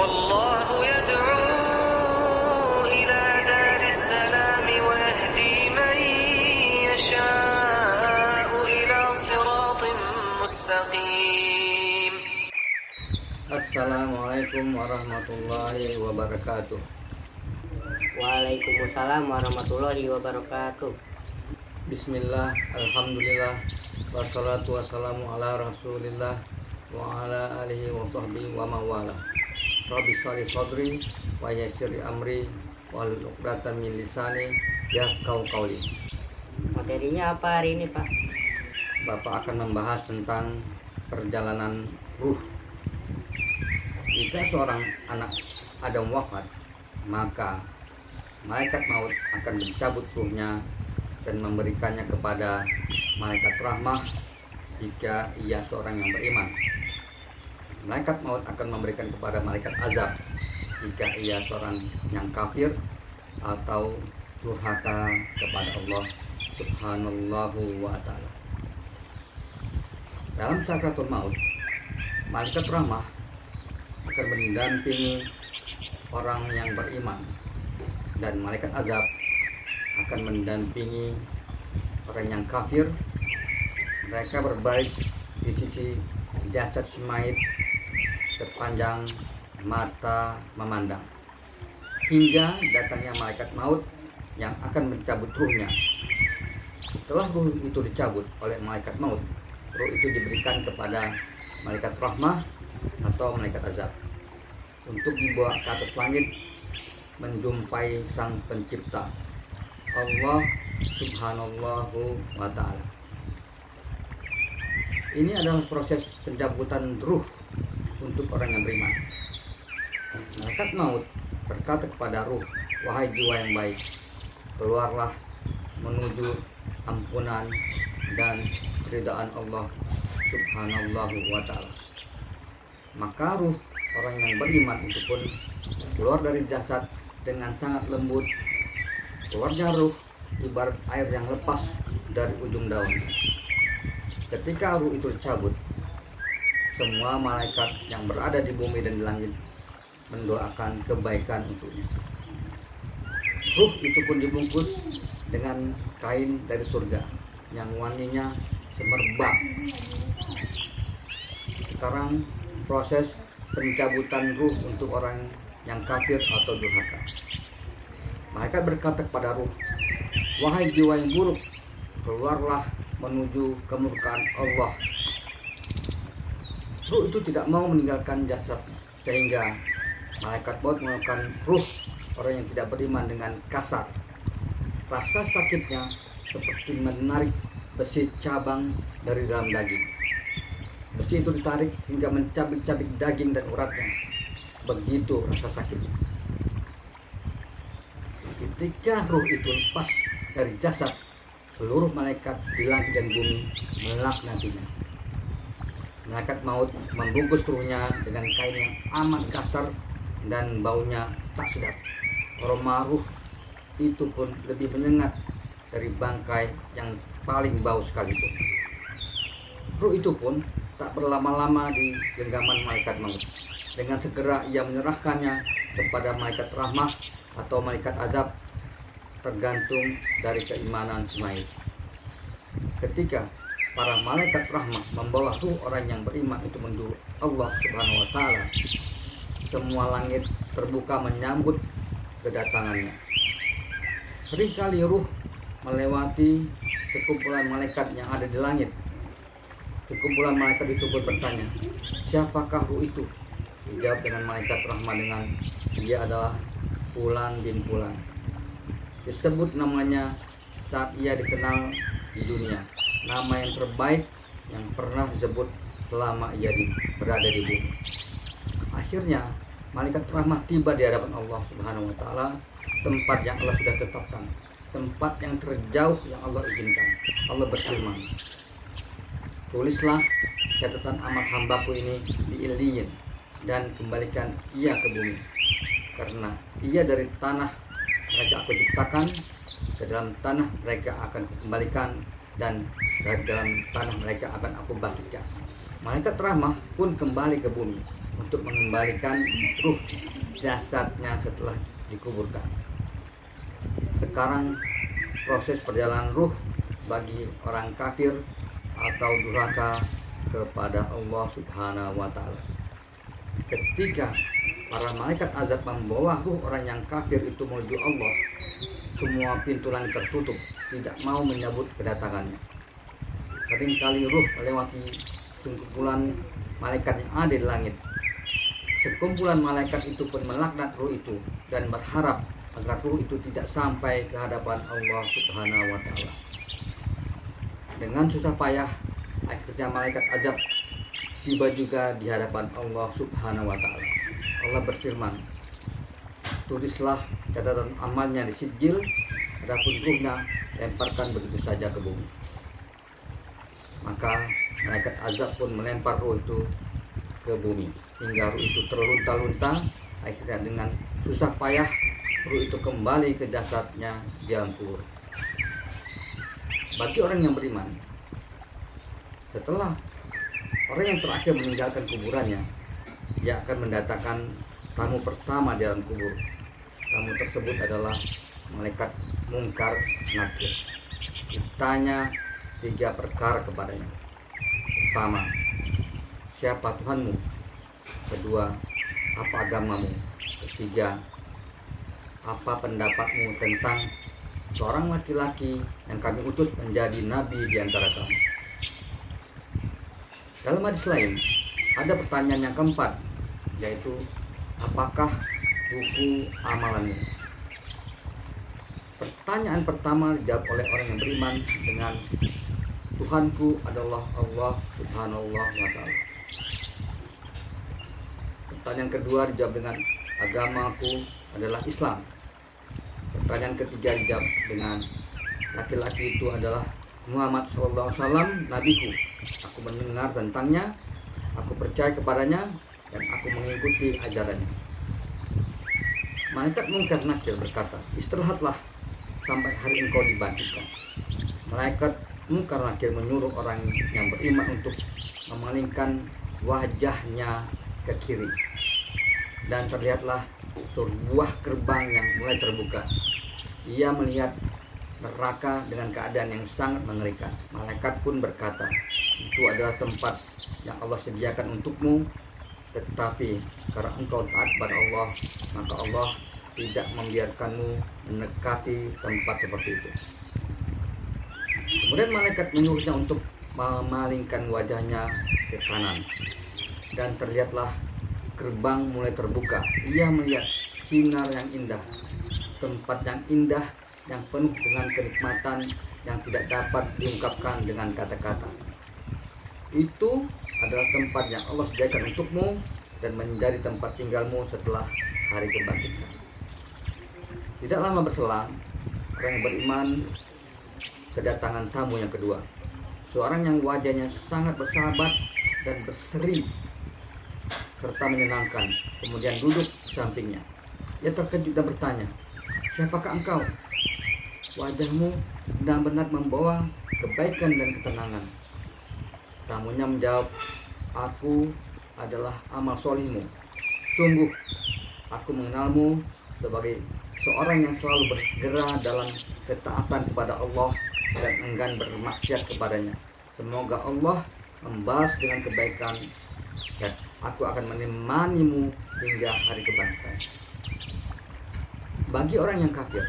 والله يدعو إلى دار السلام ويهدي من يشاء إلى صراط مستقيم. Assalamualaikum warahmatullahi wabarakatuh. Waalaikumsalam warahmatullahi wabarakatuh. Bismillah, alhamdulillah, wassalatu wassalamu ala rasulillah wa ala alihi wa sahbihi wa mawala. Rabbi sholli sadri wa yassir amri wal 'uqdatam min lisani yafqahu qawli. Materinya apa hari ini, Pak? Bapak akan membahas tentang perjalanan ruh. Jika seorang anak Adam wafat, maka malaikat maut akan mencabut ruhnya dan memberikannya kepada malaikat rahmah jika ia seorang yang beriman. Malaikat maut akan memberikan kepada malaikat azab jika ia seorang yang kafir atau durhaka kepada Allah Subhanallahu wa ta'ala. Dalam sakratul maut, malaikat rahmah akan mendampingi orang yang beriman, dan malaikat azab akan mendampingi orang yang kafir. Mereka berbaris di sisi jasad si mayit sepanjang mata memandang, hingga datangnya malaikat maut yang akan mencabut ruhnya. Setelah ruh itu dicabut oleh malaikat maut, ruh itu diberikan kepada malaikat rahmah atau malaikat azab untuk dibawa ke atas langit menjumpai sang pencipta Allah Subhanallahu wa ta'ala. Ini adalah proses pencabutan ruh untuk orang yang beriman. Malaikat maut berkata kepada ruh, "Wahai jiwa yang baik, keluarlah menuju ampunan dan keridaan Allah Subhanallahu wa ta'ala." Maka ruh orang yang beriman itu pun keluar dari jasad dengan sangat lembut. Keluarnya ruh ibarat air yang lepas dari ujung daun. Ketika ruh itu dicabut, semua malaikat yang berada di bumi dan di langit mendoakan kebaikan untuknya. Ruh itu pun dibungkus dengan kain dari surga yang wanginya semerbak. Sekarang proses pencabutan ruh untuk orang yang kafir atau durhaka. Malaikat berkata kepada ruh, "Wahai jiwa yang buruk, keluarlah menuju kemurkaan Allah." Ruh itu tidak mau meninggalkan jasad, sehingga malaikat maut melakukan ruh orang yang tidak beriman dengan kasar. Rasa sakitnya seperti menarik besi cabang dari dalam daging. Besi itu ditarik hingga mencabik-cabik daging dan uratnya. Begitu rasa sakitnya. Ketika ruh itu lepas dari jasad, seluruh malaikat di langit dan bumi melaknatinya. Malaikat maut membungkus ruhnya dengan kain yang amat kasar dan baunya tak sedap. Aroma ruh itu pun lebih menyengat dari bangkai yang paling bau sekalipun. Ruh itu pun tak berlama-lama di genggaman malaikat maut. Dengan segera ia menyerahkannya kepada malaikat rahmah atau malaikat azab, tergantung dari keimanan si mayit. Ketika para malaikat rahmah membawa ruh orang yang beriman itu menuju Allah Subhanahu wa ta'ala, semua langit terbuka menyambut kedatangannya. Seringkali ruh melewati sekumpulan malaikat yang ada di langit. Sekumpulan malaikat itu pun bertanya, "Siapakah ruh itu?" Dijawab dengan malaikat rahmah dengan, "Dia adalah Fulan bin Fulan." Disebut namanya saat ia dikenal di dunia, nama yang terbaik yang pernah disebut selama ia berada di bumi. Akhirnya malaikat rahmah tiba di hadapan Allah Subhanahu wa ta'ala, tempat yang Allah sudah tetapkan, tempat yang terjauh yang Allah izinkan. Allah berfirman, "Tulislah catatan amal hambaku ini di Illiyin dan kembalikan ia ke bumi, karena ia dari tanah mereka aku ciptakan, ke dalam tanah mereka akan kembalikan, dan dari dalam tanah mereka akan aku bangkitkan." Malaikat rahmah pun kembali ke bumi untuk mengembalikan ruh jasadnya setelah dikuburkan. Sekarang proses perjalanan ruh bagi orang kafir atau durhaka kepada Allah Subhanahu wa Ta'ala. Ketika para malaikat azab membawa ruh orang yang kafir itu menuju Allah, semua pintu langit tertutup, tidak mau menyambut kedatangannya. Seringkali ruh melewati sekumpulan malaikat yang ada di langit. Sekumpulan malaikat itu pun melaknat ruh itu dan berharap agar ruh itu tidak sampai ke hadapan Allah Subhanahu wa Ta'ala. Dengan susah payah, akhirnya malaikat azab tiba juga di hadapan Allah Subhanahu wa Ta'ala. Allah berfirman, tulislah catatan amalnya di sijil, adapun ruhnya lemparkan begitu saja ke bumi. Maka malaikat azab pun melempar ruh itu ke bumi hingga ruh itu terlunta-lunta. Akhirnya dengan susah payah ruh itu kembali ke jasadnya di alam kubur. Bagi orang yang beriman, setelah orang yang terakhir meninggalkan kuburannya, dia akan mendatangkan tamu pertama di dalam kubur. Tamu tersebut adalah malaikat Munkar Nakir. Ditanya 3 perkara kepadanya. Pertama, siapa Tuhanmu? Kedua, apa agamamu? Ketiga, apa pendapatmu tentang seorang laki-laki yang kami utus menjadi nabi di antara kamu? Dalam hadis lain, ada pertanyaan yang keempat, yaitu apakah buku amalanmu? Pertanyaan pertama dijawab oleh orang yang beriman dengan Tuhanku adalah Allah Subhanahu wa Ta'ala. Pertanyaan kedua dijawab dengan agamaku adalah Islam. Pertanyaan ketiga dijawab dengan laki-laki itu adalah Muhammad SAW, nabiku. Aku mendengar tentangnya, aku percaya kepadanya, dan aku mengikuti ajarannya. Malaikat Munkar Nakir berkata, istirahatlah sampai hari engkau dibangkitkan. Malaikat Munkar Nakir menyuruh orang yang beriman untuk memalingkan wajahnya ke kiri, dan terlihatlah sebuah gerbang yang mulai terbuka. Ia melihat neraka dengan keadaan yang sangat mengerikan. Malaikat pun berkata, itu adalah tempat yang Allah sediakan untukmu, tetapi karena engkau taat pada Allah, maka Allah tidak membiarkanmu mendekati tempat seperti itu. Kemudian malaikat menyuruhnya untuk memalingkan wajahnya ke kanan, dan terlihatlah gerbang mulai terbuka. Ia melihat sinar yang indah, tempat yang indah yang penuh dengan kenikmatan yang tidak dapat diungkapkan dengan kata-kata. Itu adalah tempat yang Allah sediakan untukmu dan menjadi tempat tinggalmu setelah hari kebangkitan. Tidak lama berselang, orang yang beriman kedatangan tamu yang kedua. Seorang yang wajahnya sangat bersahabat dan berseri serta menyenangkan, kemudian duduk di sampingnya. Ia terkejut dan bertanya, siapakah engkau? Wajahmu benar-benar membawa kebaikan dan ketenangan. Tamunya menjawab, aku adalah amal solihmu. Sungguh, aku mengenalmu sebagai seorang yang selalu bersegera dalam ketaatan kepada Allah dan enggan bermaksiat kepadanya. Semoga Allah membalas dengan kebaikan dan aku akan menemanimu hingga hari kebangkitan. Bagi orang yang kafir,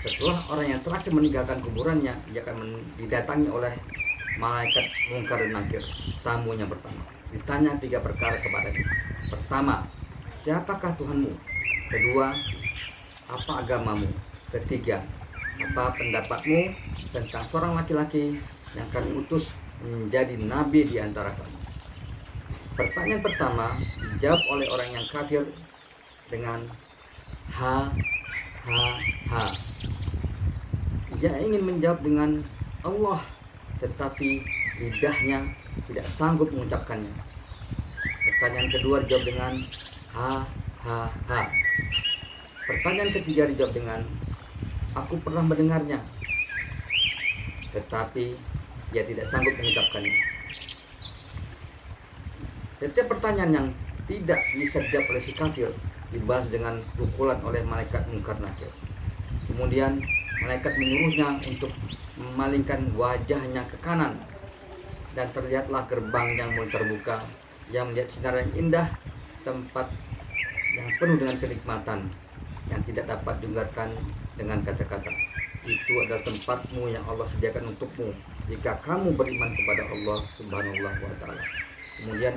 setelah orang yang terakhir meninggalkan kuburannya, dia akan didatangi oleh malaikat Munkar dan Nakir, tamunya pertama. Ditanya 3 perkara kepadanya. Pertama, siapakah Tuhanmu? Kedua, apa agamamu? Ketiga, apa pendapatmu tentang seorang laki-laki yang kami utus menjadi nabi di antara kamu? Pertanyaan pertama dijawab oleh orang yang kafir dengan ha. Dia ingin menjawab dengan Allah, tetapi lidahnya tidak sanggup mengucapkannya. Pertanyaan kedua dijawab dengan ha. Pertanyaan ketiga dijawab dengan aku pernah mendengarnya, tetapi dia tidak sanggup mengucapkannya. Setiap pertanyaan yang tidak bisa dijawab oleh si kafir dibalas dengan pukulan oleh malaikat Munkar Nakir. Kemudian malaikat menyuruhnya untuk memalingkan wajahnya ke kanan, dan terlihatlah gerbang yang mulai terbuka yang melihat sinar yang indah, tempat yang penuh dengan kenikmatan yang tidak dapat diungkapkan dengan kata-kata. Itu adalah tempatmu yang Allah sediakan untukmu jika kamu beriman kepada Allah Subhanahu wa Ta'ala. Kemudian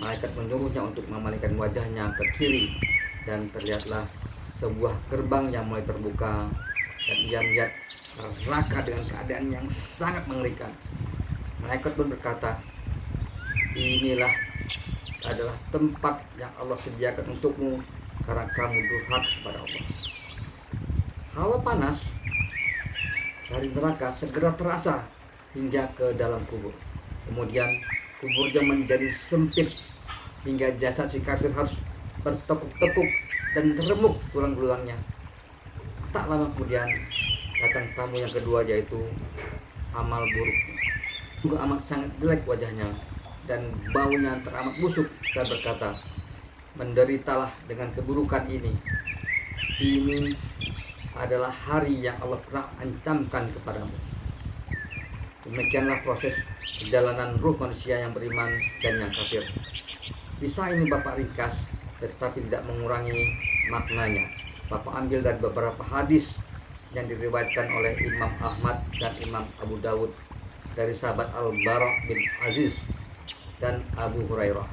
malaikat menyuruhnya untuk memalingkan wajahnya ke kiri, dan terlihatlah sebuah gerbang yang mulai terbuka, dan ia melihat neraka dengan keadaan yang sangat mengerikan. Malaikat pun berkata, inilah adalah tempat yang Allah sediakan untukmu karena kamu durhaka kepada Allah. Hawa panas dari neraka segera terasa hingga ke dalam kubur. Kemudian kuburnya menjadi sempit hingga jasad si kafir harus bertekuk-tekuk dan remuk tulang belulangnya. Tak lama kemudian datang tamu yang kedua, yaitu amal buruknya. Juga amat sangat jelek wajahnya dan baunya teramat busuk, dan berkata, menderitalah dengan keburukan ini. Ini adalah hari yang Allah pernah ancamkan kepadamu. Demikianlah proses perjalanan ruh manusia yang beriman dan yang kafir. Kisah ini Bapak ringkas tetapi tidak mengurangi maknanya. Bapak ambil dari beberapa hadis yang diriwayatkan oleh Imam Ahmad dan Imam Abu Dawud dari sahabat Al-Bara bin Aziz dan Abu Hurairah.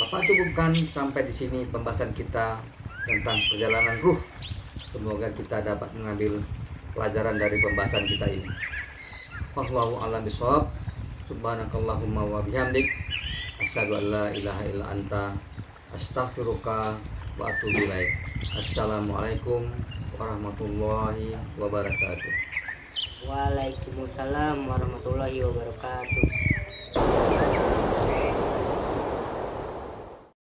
Bapak cukupkan sampai di sini pembahasan kita tentang perjalanan ruh. Semoga kita dapat mengambil pelajaran dari pembahasan kita ini. Wallahu a'lam bishawab. Subhanakallahumma wa bihamdik, asyhadu an la ilaha illa anta, astaghfiruka wa atubu ilaik. Assalamualaikum warahmatullahi wabarakatuh. Waalaikumsalam warahmatullahi wabarakatuh.